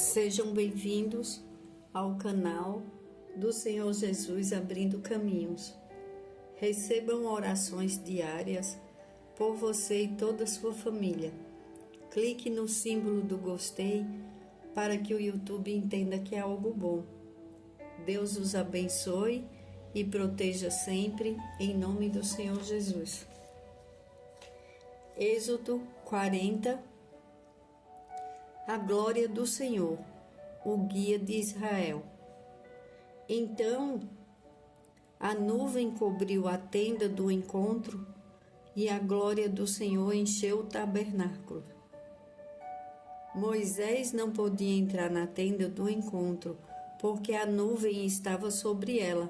Sejam bem-vindos ao canal do Senhor Jesus Abrindo Caminhos. Recebam orações diárias por você e toda a sua família. Clique no símbolo do gostei para que o YouTube entenda que é algo bom. Deus os abençoe e proteja sempre, em nome do Senhor Jesus. Êxodo 40. A glória do Senhor, o guia de Israel. Então a nuvem cobriu a tenda do encontro e a glória do Senhor encheu o tabernáculo. Moisés não podia entrar na tenda do encontro, porque a nuvem estava sobre ela,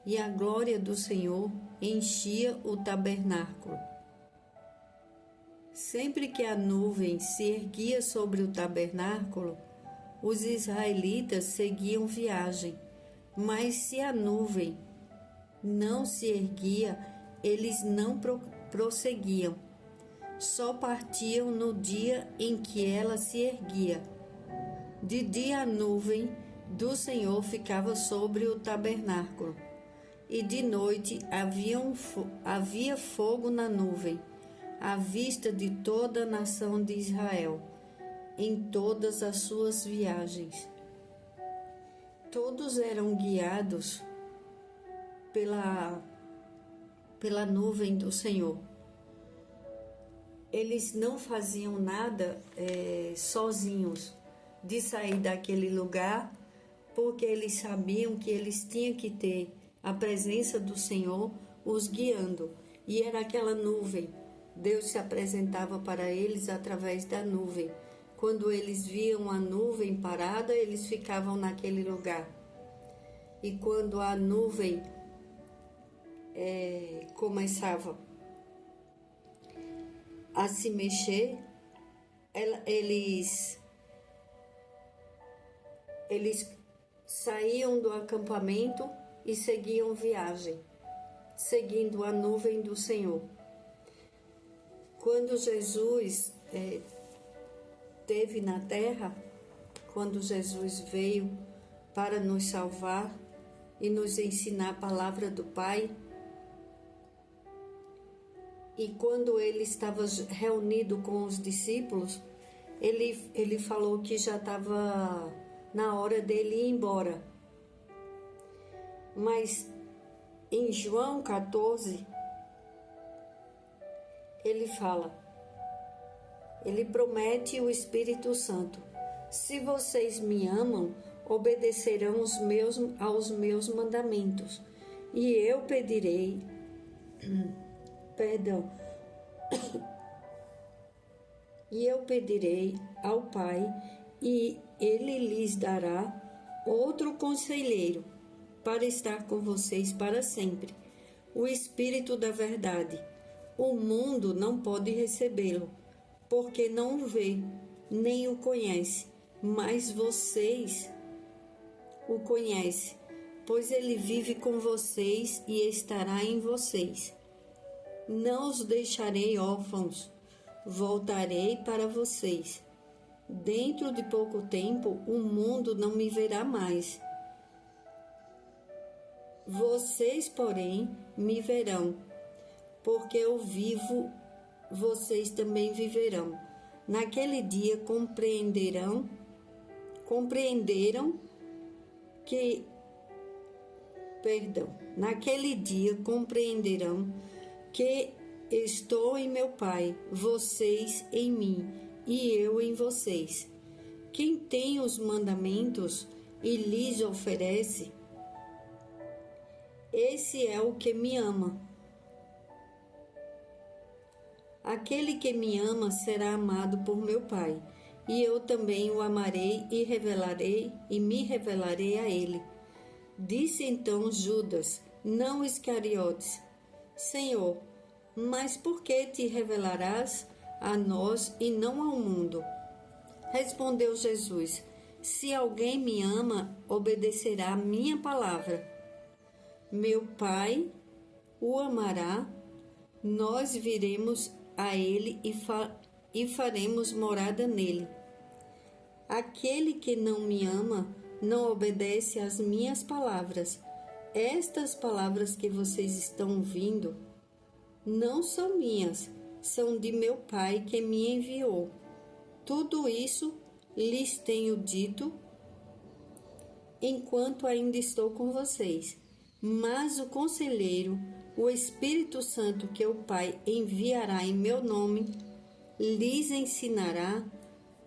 e a glória do Senhor enchia o tabernáculo. Sempre que a nuvem se erguia sobre o tabernáculo, os israelitas seguiam viagem, mas se a nuvem não se erguia, eles não prosseguiam. Só partiam no dia em que ela se erguia. De dia a nuvem do Senhor ficava sobre o tabernáculo, e de noite havia fogo na nuvem, à vista de toda a nação de Israel, em todas as suas viagens. Todos eram guiados pela nuvem do Senhor. Eles não faziam nada sozinhos de sair daquele lugar, porque eles sabiam que eles tinham que ter a presença do Senhor os guiando. E era aquela nuvem. Deus se apresentava para eles através da nuvem. Quando eles viam a nuvem parada, eles ficavam naquele lugar. E quando a nuvem começava a se mexer, eles saíam do acampamento e seguiam viagem, seguindo a nuvem do Senhor. Quando Jesus esteve na terra, quando Jesus veio para nos salvar e nos ensinar a palavra do Pai, e quando ele estava reunido com os discípulos, ele falou que já estava na hora dele ir embora. Mas em João 14, ele fala, ele promete o Espírito Santo: se vocês me amam, obedecerão aos meus mandamentos, e eu pedirei, e eu pedirei ao Pai, e ele lhes dará outro conselheiro para estar com vocês para sempre, o Espírito da verdade. O mundo não pode recebê-lo, porque não o vê, nem o conhece, mas vocês o conhecem, pois ele vive com vocês e estará em vocês. Não os deixarei órfãos, voltarei para vocês. Dentro de pouco tempo, o mundo não me verá mais. Vocês, porém, me verão, porque eu vivo, vocês também viverão. Naquele dia compreenderam que estou em meu Pai, vocês em mim e eu em vocês. Quem tem os mandamentos e lhes oferece, esse é o que me ama. Aquele que me ama será amado por meu Pai, e eu também o amarei e me revelarei a ele. Disse então Judas, não Iscariotes: Senhor, mas por que te revelarás a nós e não ao mundo? Respondeu Jesus: se alguém me ama, obedecerá a minha palavra. Meu Pai o amará, nós viremos a ele e faremos morada nele. Aquele que não me ama não obedece às minhas palavras. Estas palavras que vocês estão ouvindo não são minhas, são de meu Pai que me enviou. Tudo isso lhes tenho dito enquanto ainda estou com vocês. Mas o Conselheiro, o Espírito Santo que o Pai enviará em meu nome, lhes ensinará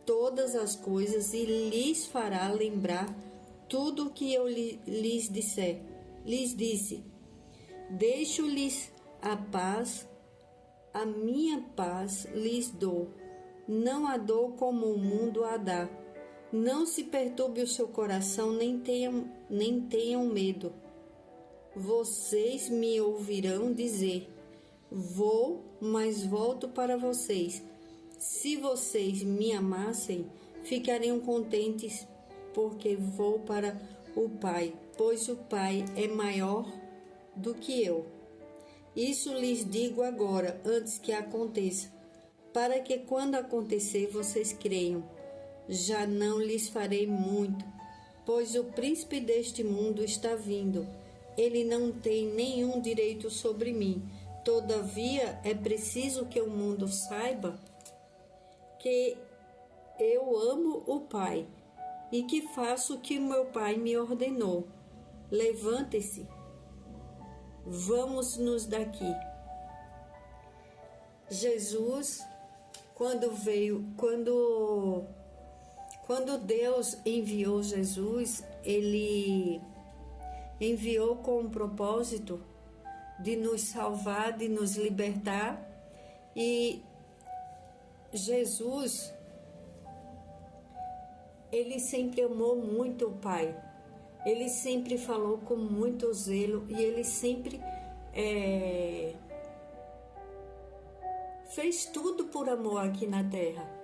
todas as coisas e lhes fará lembrar tudo o que eu lhes disser. Lhes disse: deixo-lhes a paz, a minha paz lhes dou. Não a dou como o mundo a dá. Não se perturbe o seu coração, nem tenham medo. Vocês me ouvirão dizer: vou, mas volto para vocês. Se vocês me amassem, ficariam contentes, porque vou para o Pai, pois o Pai é maior do que eu. Isso lhes digo agora, antes que aconteça, para que quando acontecer vocês creiam. Já não lhes farei muito, pois o príncipe deste mundo está vindo. Ele não tem nenhum direito sobre mim. Todavia, é preciso que o mundo saiba que eu amo o Pai e que faço o que meu Pai me ordenou. Levante-se, vamos-nos daqui. Jesus, quando Deus enviou Jesus, Ele enviou com o propósito de nos salvar, de nos libertar. E Jesus, Ele sempre amou muito o Pai. Ele sempre falou com muito zelo e Ele sempre fez tudo por amor aqui na terra.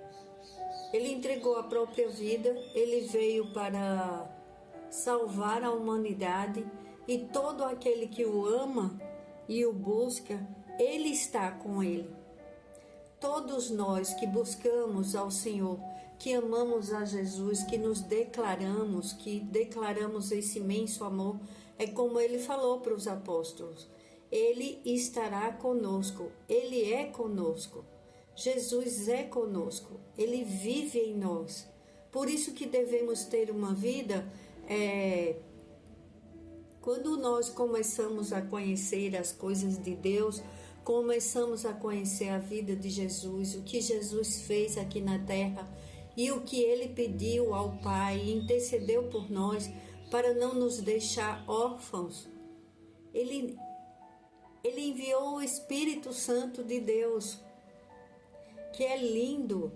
Ele entregou a própria vida, Ele veio para salvar a humanidade, e todo aquele que o ama e o busca, Ele está com ele. Todos nós que buscamos ao Senhor, que amamos a Jesus, que nos declaramos, que declaramos esse imenso amor, é como Ele falou para os apóstolos: Ele estará conosco, Ele é conosco. Jesus é conosco, Ele vive em nós. Por isso que devemos ter uma vida, quando nós começamos a conhecer as coisas de Deus, começamos a conhecer a vida de Jesus, o que Jesus fez aqui na terra e o que Ele pediu ao Pai, intercedeu por nós para não nos deixar órfãos. Ele enviou o Espírito Santo de Deus, que é lindo,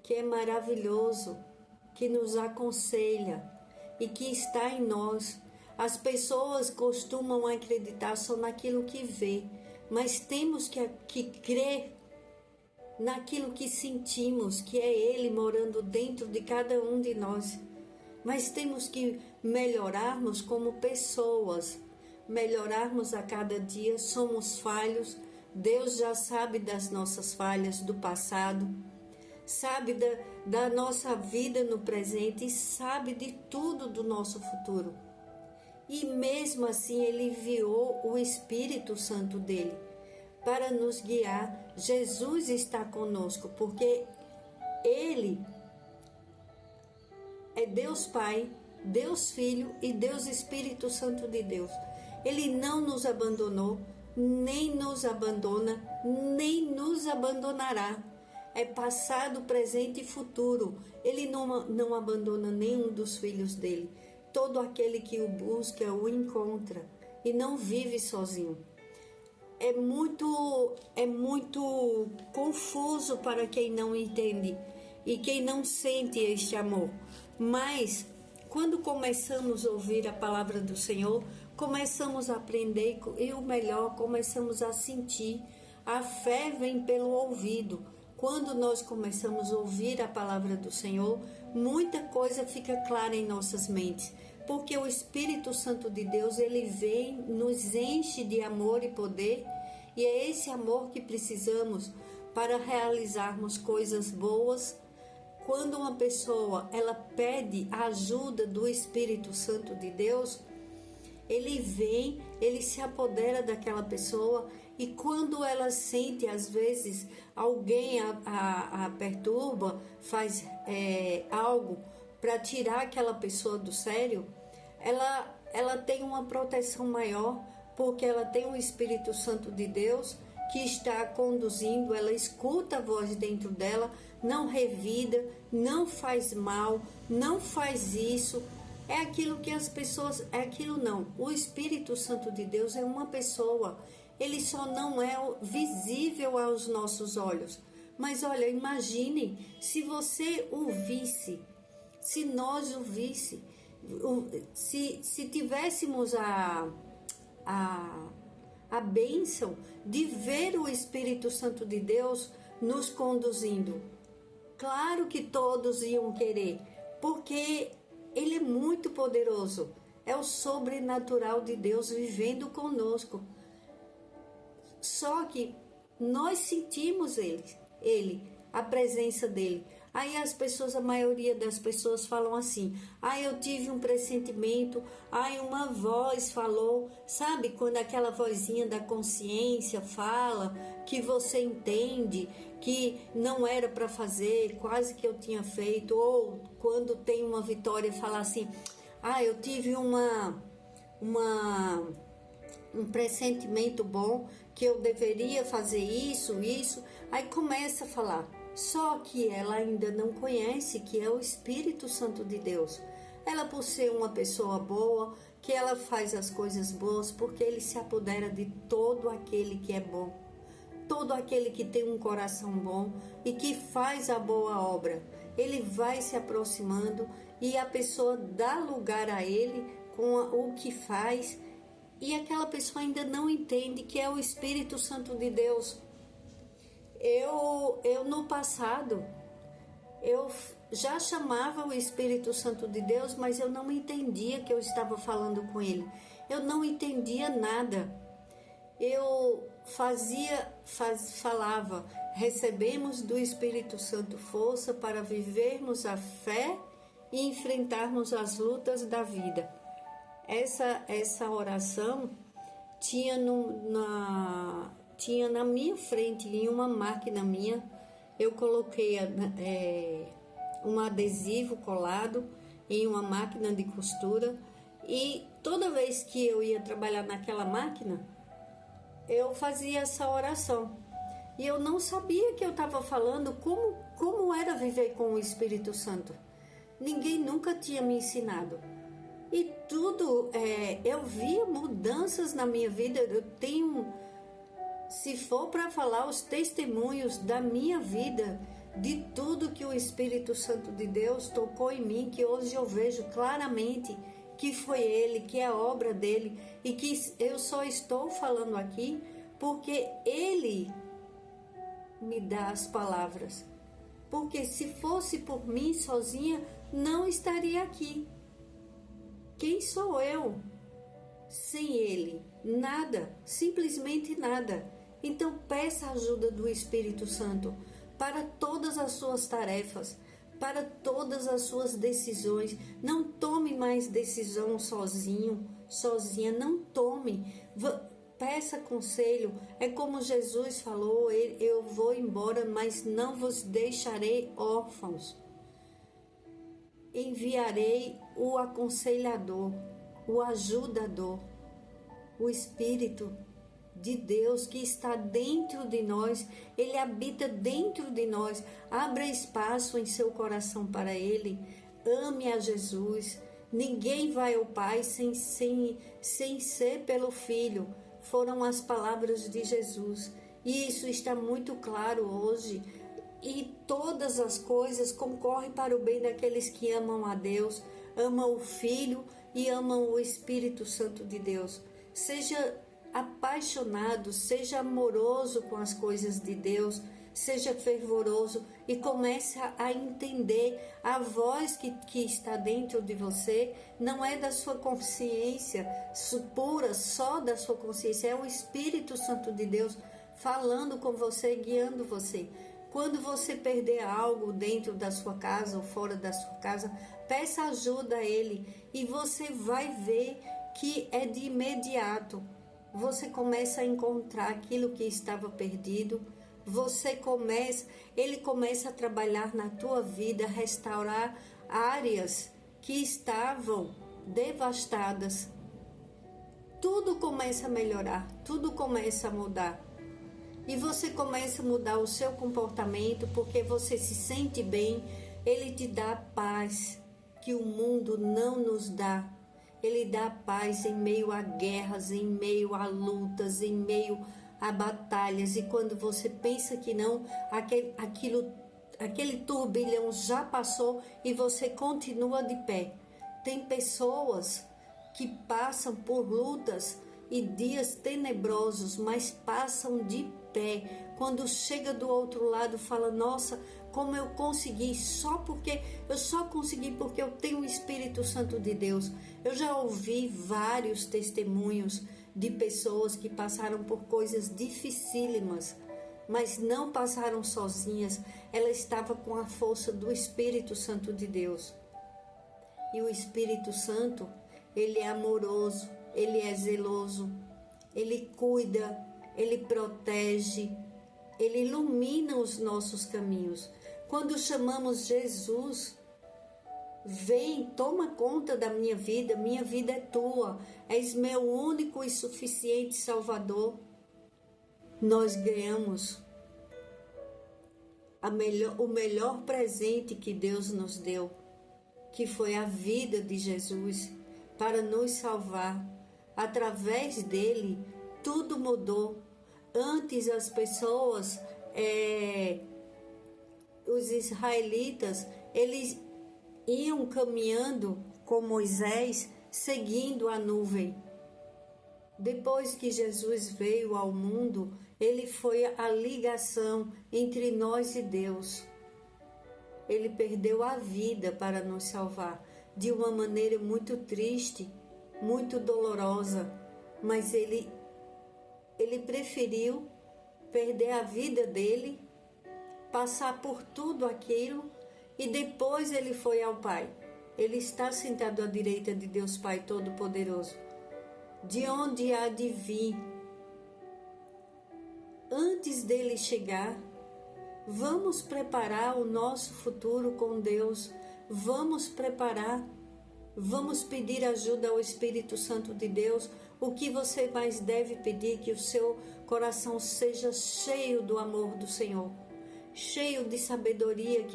que é maravilhoso, que nos aconselha e que está em nós. As pessoas costumam acreditar só naquilo que vê, mas temos que crer naquilo que sentimos, que é Ele morando dentro de cada um de nós. Mas temos que melhorarmos como pessoas, melhorarmos a cada dia. Somos falhos. Deus já sabe das nossas falhas do passado, sabe da nossa vida no presente e sabe de tudo do nosso futuro. E mesmo assim Ele enviou o Espírito Santo dele para nos guiar. Jesus está conosco porque Ele é Deus Pai, Deus Filho e Deus Espírito Santo de Deus. Ele não nos abandonou, nem nos abandona, nem nos abandonará. É passado, presente e futuro. Ele não abandona nenhum dos filhos dele. Todo aquele que o busca, o encontra e não vive sozinho. É muito confuso para quem não entende e quem não sente este amor. Mas quando começamos a ouvir a palavra do Senhor, começamos a aprender e o melhor, começamos a sentir. A fé vem pelo ouvido. Quando nós começamos a ouvir a palavra do Senhor, muita coisa fica clara em nossas mentes, porque o Espírito Santo de Deus, Ele vem, nos enche de amor e poder, e é esse amor que precisamos para realizarmos coisas boas, quando uma pessoa ela pede a ajuda do Espírito Santo de Deus, ele vem, ele se apodera daquela pessoa, e quando ela sente, às vezes, alguém a perturba, faz algo para tirar aquela pessoa do sério, ela tem uma proteção maior, porque ela tem o Espírito Santo de Deus que está conduzindo, ela escuta a voz dentro dela, não revida, não faz mal, não faz isso. É aquilo que as pessoas... É aquilo não. O Espírito Santo de Deus é uma pessoa. Ele só não é visível aos nossos olhos. Mas olha, imagine se você o visse, se nós o visse, se tivéssemos a bênção de ver o Espírito Santo de Deus nos conduzindo. Claro que todos iam querer, porque ele é muito poderoso. É o sobrenatural de Deus vivendo conosco. Só que nós sentimos a presença dele. Aí a maioria das pessoas falam assim: eu tive um pressentimento, uma voz falou. Sabe quando aquela vozinha da consciência fala que você entende que não era para fazer, quase que eu tinha feito? Ou quando tem uma vitória e fala assim: eu tive um pressentimento bom, que eu deveria fazer isso. Aí começa a falar. Só que ela ainda não conhece que é o Espírito Santo de Deus. Ela, por ser uma pessoa boa, que ela faz as coisas boas, porque ele se apodera de todo aquele que é bom, todo aquele que tem um coração bom e que faz a boa obra. Ele vai se aproximando e a pessoa dá lugar a ele com o que faz, e aquela pessoa ainda não entende que é o Espírito Santo de Deus. Eu no passado, eu já chamava o Espírito Santo de Deus, mas eu não entendia que eu estava falando com ele. Eu não entendia nada. Eu falava: recebemos do Espírito Santo força para vivermos a fé e enfrentarmos as lutas da vida. Essa oração tinha na minha frente, em uma máquina minha. Eu coloquei um adesivo colado em uma máquina de costura, e toda vez que eu ia trabalhar naquela máquina, eu fazia essa oração. E eu não sabia que eu estava falando como era viver com o Espírito Santo. Ninguém nunca tinha me ensinado. E tudo, eu via mudanças na minha vida. Eu tenho... Se for para falar os testemunhos da minha vida, de tudo que o Espírito Santo de Deus tocou em mim, que hoje eu vejo claramente que foi Ele, que é a obra dele, e que eu só estou falando aqui porque Ele me dá as palavras. Porque se fosse por mim sozinha, não estaria aqui. Quem sou eu sem Ele? Nada, simplesmente nada. Então peça a ajuda do Espírito Santo para todas as suas tarefas, para todas as suas decisões. Não tome mais decisão sozinha, não tome. Peça conselho. É como Jesus falou: eu vou embora, mas não vos deixarei órfãos. Enviarei o aconselhador, o ajudador, o Espírito de Deus que está dentro de nós. Ele habita dentro de nós. Abra espaço em seu coração para Ele. Ame a Jesus. Ninguém vai ao Pai sem ser pelo Filho. Foram as palavras de Jesus. E isso está muito claro hoje. E todas as coisas concorrem para o bem daqueles que amam a Deus, amam o Filho e amam o Espírito Santo de Deus. Seja apaixonado, seja amoroso com as coisas de Deus, seja fervoroso e comece a entender a voz que está dentro de você. Não é da sua consciência pura, só da sua consciência, é o Espírito Santo de Deus falando com você, guiando você. Quando você perder algo dentro da sua casa ou fora da sua casa, peça ajuda a Ele e você vai ver que é de imediato. Você começa a encontrar aquilo que estava perdido. Ele começa a trabalhar na tua vida, restaurar áreas que estavam devastadas. Tudo começa a melhorar, tudo começa a mudar. E você começa a mudar o seu comportamento porque você se sente bem. Ele te dá paz que o mundo não nos dá. Ele dá paz em meio a guerras, em meio a lutas, em meio a batalhas. E quando você pensa que não, aquele turbilhão já passou e você continua de pé. Tem pessoas que passam por lutas e dias tenebrosos, mas passam de pé. Quando chega do outro lado, fala: nossa, como eu consegui, eu só consegui porque eu tenho o Espírito Santo de Deus. Eu já ouvi vários testemunhos de pessoas que passaram por coisas dificílimas, mas não passaram sozinhas. Ela estava com a força do Espírito Santo de Deus. E o Espírito Santo, ele é amoroso, ele é zeloso, ele cuida, ele protege, ele ilumina os nossos caminhos. Quando chamamos Jesus, vem, toma conta da minha vida é tua, és meu único e suficiente Salvador. Nós ganhamos o melhor presente que Deus nos deu, que foi a vida de Jesus, para nos salvar. Através dele, tudo mudou. Antes as pessoas, os israelitas, eles iam caminhando com Moisés, seguindo a nuvem. Depois que Jesus veio ao mundo, ele foi a ligação entre nós e Deus. Ele perdeu a vida para nos salvar, de uma maneira muito triste, muito dolorosa, mas ele preferiu perder a vida dele, passar por tudo aquilo e depois ele foi ao Pai. Ele está sentado à direita de Deus Pai Todo-Poderoso. De onde há de vir? Antes dele chegar, vamos preparar o nosso futuro com Deus. Vamos preparar. Vamos pedir ajuda ao Espírito Santo de Deus. O que você mais deve pedir? Que o seu coração seja cheio do amor do Senhor, cheio de sabedoria,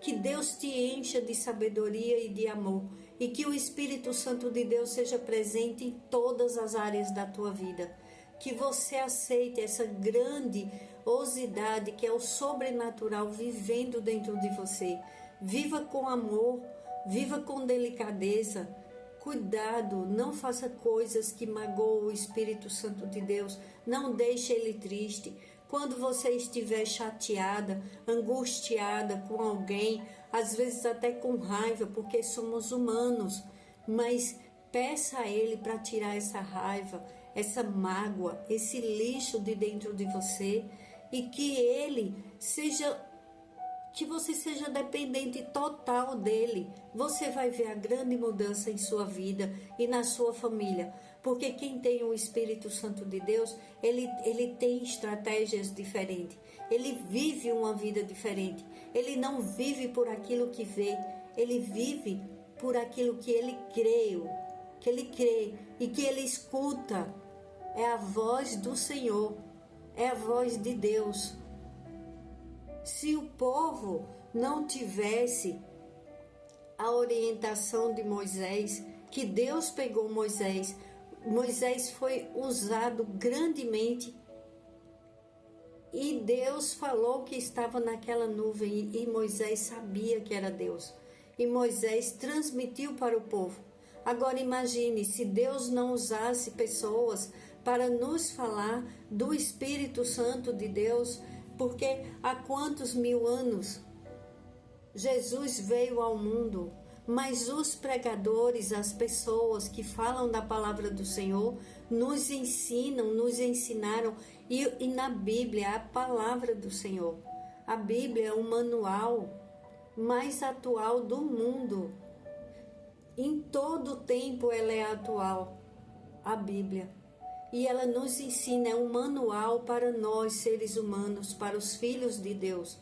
que Deus te encha de sabedoria e de amor, e que o Espírito Santo de Deus seja presente em todas as áreas da tua vida. Que você aceite essa grandiosidade que é o sobrenatural vivendo dentro de você. Viva com amor, viva com delicadeza. Cuidado, não faça coisas que magoam o Espírito Santo de Deus. Não deixe ele triste. Quando você estiver chateada, angustiada com alguém, às vezes até com raiva, porque somos humanos, mas peça a ele para tirar essa raiva, essa mágoa, esse lixo de dentro de você, e que você seja dependente total dele. Você vai ver a grande mudança em sua vida e na sua família. Porque quem tem o Espírito Santo de Deus, ele tem estratégias diferentes. Ele vive uma vida diferente. Ele não vive por aquilo que vê. Ele vive por aquilo que ele crê e que ele escuta. É a voz do Senhor. É a voz de Deus. Se o povo não tivesse a orientação de Moisés, que Deus pegou Moisés foi usado grandemente e Deus falou que estava naquela nuvem e Moisés sabia que era Deus. E Moisés transmitiu para o povo. Agora imagine se Deus não usasse pessoas para nos falar do Espírito Santo de Deus, porque há quantos mil anos Jesus veio ao mundo, mas os pregadores, as pessoas que falam da palavra do Senhor, nos ensinaram, e na Bíblia a palavra do Senhor. A Bíblia é o manual mais atual do mundo. Em todo tempo ela é atual, a Bíblia. E ela nos ensina, é um manual para nós, seres humanos, para os filhos de Deus,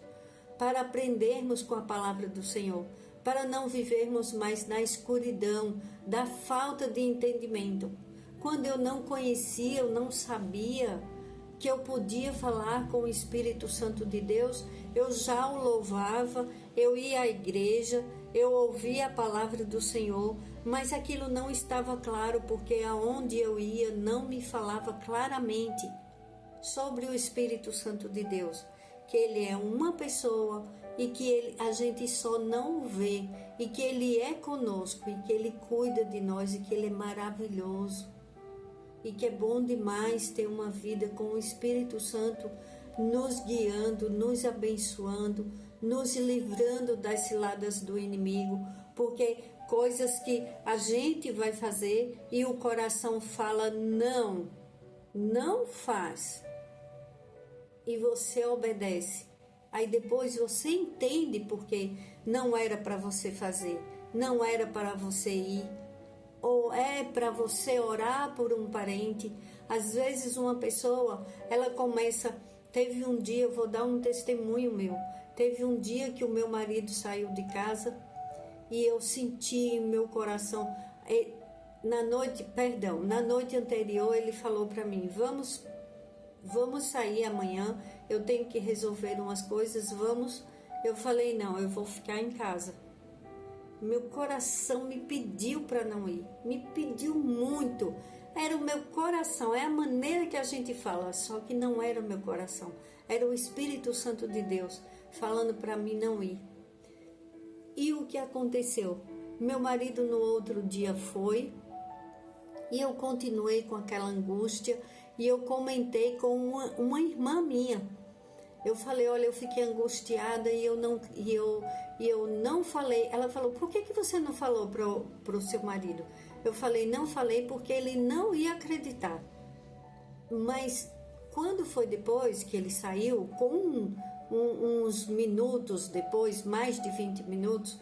para aprendermos com a palavra do Senhor, para não vivermos mais na escuridão, da falta de entendimento. Quando eu não conhecia, eu não sabia que eu podia falar com o Espírito Santo de Deus, eu já o louvava, eu ia à igreja, eu ouvia a palavra do Senhor, mas aquilo não estava claro, porque aonde eu ia não me falava claramente sobre o Espírito Santo de Deus, que Ele é uma pessoa e que a gente só não vê, e que Ele é conosco, e que Ele cuida de nós, e que Ele é maravilhoso, e que é bom demais ter uma vida com o Espírito Santo nos guiando, nos abençoando, nos livrando das ciladas do inimigo, porque coisas que a gente vai fazer e o coração fala não, não faz, e você obedece. Aí depois você entende porque não era para você fazer, não era para você ir, ou é para você orar por um parente. Às vezes uma pessoa, ela começa, teve um dia, eu vou dar um testemunho meu, teve um dia que o meu marido saiu de casa e eu senti em meu coração, na noite anterior ele falou para mim, vamos sair amanhã, eu tenho que resolver umas coisas, vamos. Eu falei, não, eu vou ficar em casa. Meu coração me pediu para não ir, me pediu muito. Era o meu coração, é a maneira que a gente fala, só que não era o meu coração. Era o Espírito Santo de Deus falando para mim não ir. E o que aconteceu? Meu marido no outro dia foi, e eu continuei com aquela angústia, e eu comentei com uma irmã minha. Eu falei, olha, eu fiquei angustiada e eu não falei. Ela falou, por que você não falou pro seu marido? Eu falei, não falei porque ele não ia acreditar. Mas quando foi depois que ele saiu, com uns minutos depois, mais de 20 minutos,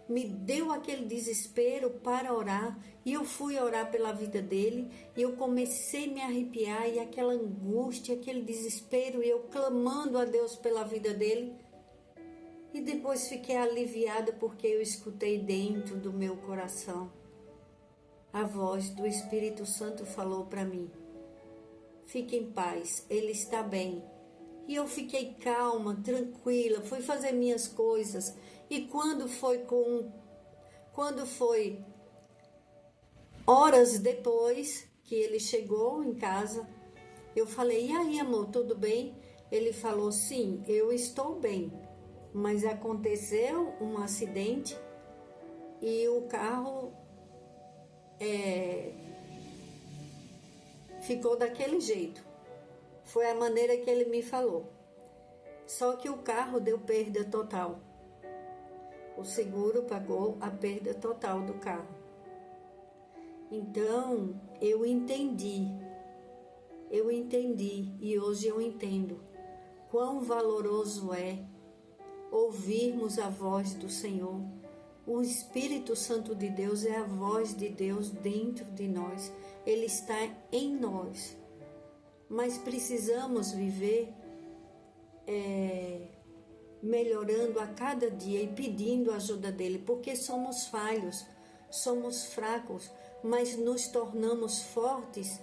me deu aquele desespero para orar, e eu fui orar pela vida dele, e eu comecei a me arrepiar, e aquela angústia, aquele desespero, e eu clamando a Deus pela vida dele, e depois fiquei aliviada porque eu escutei dentro do meu coração, a voz do Espírito Santo falou para mim, fique em paz, ele está bem. E eu fiquei calma, tranquila, fui fazer minhas coisas. E quando foi horas depois que ele chegou em casa, eu falei, e aí, amor, tudo bem? Ele falou, sim, eu estou bem, mas aconteceu um acidente e o carro ficou daquele jeito. Foi a maneira que ele me falou. Só que o carro deu perda total. O seguro pagou a perda total do carro. Então, eu entendi e hoje eu entendo quão valoroso é ouvirmos a voz do Senhor. O Espírito Santo de Deus é a voz de Deus dentro de nós. Ele está em nós. Mas precisamos viver melhorando a cada dia e pedindo a ajuda dele, porque somos falhos, somos fracos, mas nos tornamos fortes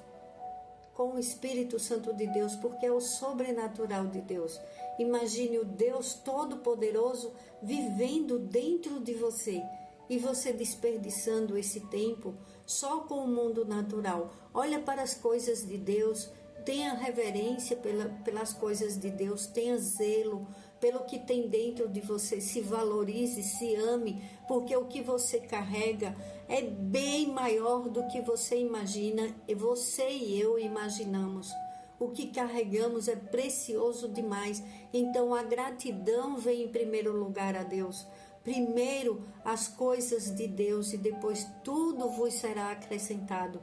com o Espírito Santo de Deus, porque é o sobrenatural de Deus. Imagine o Deus Todo-Poderoso vivendo dentro de você e você desperdiçando esse tempo só com o mundo natural. Olha para as coisas de Deus, tenha reverência pelas coisas de Deus, tenha zelo pelo que tem dentro de você, se valorize, se ame, porque o que você carrega é bem maior do que você imagina, e você e eu imaginamos. O que carregamos é precioso demais, então a gratidão vem em primeiro lugar a Deus. Primeiro as coisas de Deus e depois tudo vos será acrescentado.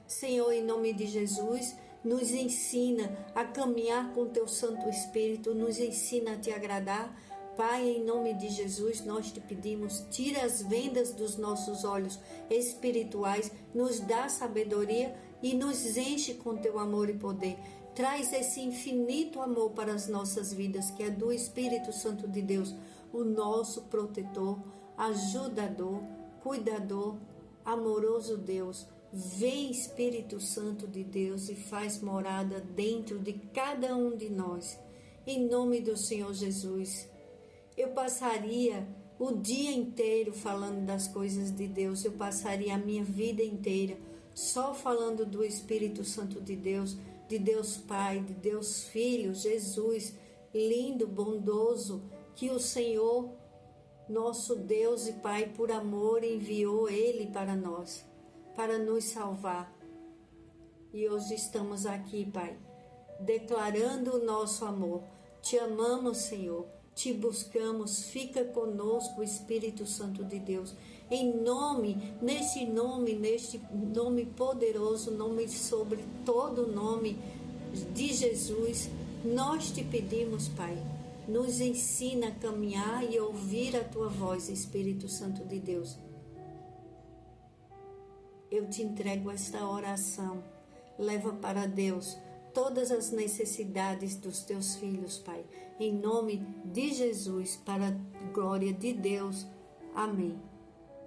Senhor, em nome de Jesus, nos ensina a caminhar com Teu Santo Espírito, nos ensina a Te agradar. Pai, em nome de Jesus, nós Te pedimos, tira as vendas dos nossos olhos espirituais, nos dá sabedoria e nos enche com Teu amor e poder. Traz esse infinito amor para as nossas vidas, que é do Espírito Santo de Deus, o nosso protetor, ajudador, cuidador, amoroso Deus. Vem, Espírito Santo de Deus, e faz morada dentro de cada um de nós. Em nome do Senhor Jesus. Eu passaria o dia inteiro falando das coisas de Deus, eu passaria a minha vida inteira só falando do Espírito Santo de Deus Pai, de Deus Filho, Jesus, lindo, bondoso, que o Senhor, nosso Deus e Pai, por amor, enviou Ele para nós, para nos salvar. E hoje estamos aqui, Pai, declarando o nosso amor. Te amamos, Senhor. Te buscamos, fica conosco, Espírito Santo de Deus. Neste nome poderoso, nome sobre todo nome de Jesus, nós te pedimos, Pai, nos ensina a caminhar e ouvir a Tua voz, Espírito Santo de Deus. Eu te entrego esta oração, leva para Deus todas as necessidades dos Teus filhos, Pai, em nome de Jesus, para a glória de Deus. Amém.